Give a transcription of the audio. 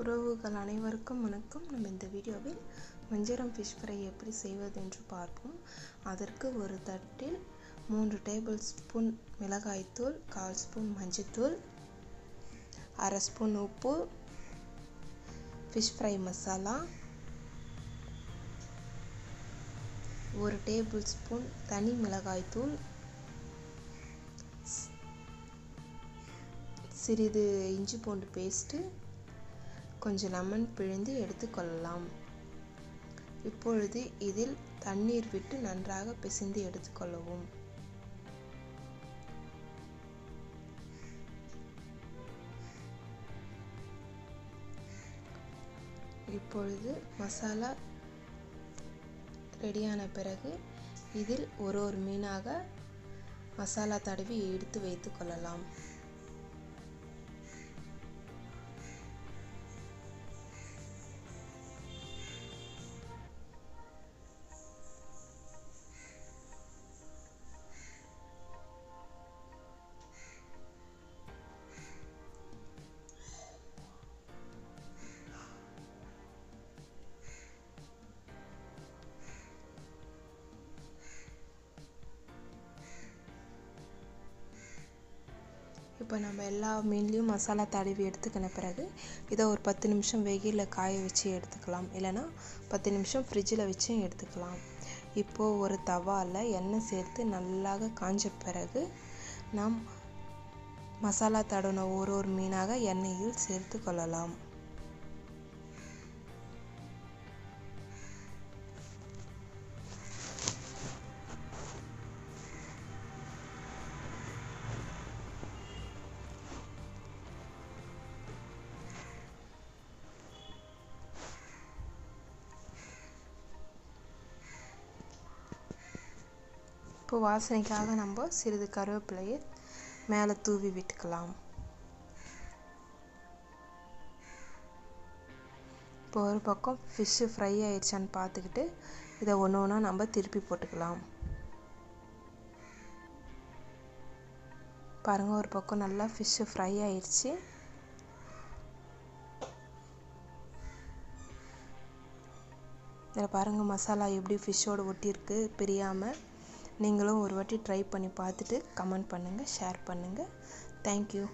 உறவுகள் அனைவருக்கும் வணக்கம். நம்ம இந்த வீடியோவில் வஞ்சரம் ஃபிஷ் ஃப்ரை எப்படி செய்வது என்று பார்ப்போம். அதற்கு ஒரு தட்டில் 3 டேபிள் ஸ்பூன் மிளகாய்த்தூள், 1/4 ஸ்பூன் மஞ்சத்தூள், 1/2 ஸ்பூன் உப்பு, fish fry masala, 1 table spoon தனி மிளகாய்த்தூள், சிறிது இஞ்சி பூண்டு பேஸ்ட்டு, கொஞ்சம் லெமன் பிழிந்து எடுத்துக்கொள்ளலாம். இப்பொழுது இதில் தண்ணீர் விட்டு நன்றாக பிசைந்து எடுத்துக்கொள்ளவும். இப்பொழுது மசாலா ரெடியான பிறகு இதில் ஒரு மீனாக மசாலா தடவி எடுத்து வைத்து கொள்ளலாம். இப்போ நம்ம எல்லா மீன்லேயும் மசாலா தடவி எடுத்துக்கின பிறகு இதை ஒரு 10 நிமிஷம் வெயிலில் காய வச்சு எடுத்துக்கலாம். இல்லைனா 10 நிமிஷம் ஃப்ரிட்ஜில் வச்சும் எடுத்துக்கலாம். இப்போது ஒரு தவாவில் எண்ணெய் சேர்த்து நல்லா காஞ்ச பிறகு நாம் மசாலா தடவின ஒரு மீனாக எண்ணெயில் சேர்த்து கொள்ளலாம். இப்போ வாசனைக்காக நம்ம சிறிது கருவேப்பிலையை மேலே தூவி விட்டுக்கலாம். இப்போ ஒரு பக்கம் ஃபிஷ்ஷு ஃப்ரை ஆயிடுச்சான்னு பார்த்துக்கிட்டு இதை ஒன்று நம்ம திருப்பி போட்டுக்கலாம். பாருங்கள், ஒரு பக்கம் நல்லா ஃபிஷ்ஷு ஃப்ரை ஆயிடுச்சு. இதில் பாருங்கள், மசாலா எப்படி ஃபிஷ்ஷோடு ஒட்டியிருக்கு பிரியாமல். நீங்களும் ஒரு வாட்டி ட்ரை பண்ணி பார்த்துட்டு கமெண்ட் பண்ணுங்கள், ஷேர் பண்ணுங்கள். தேங்க்யூ.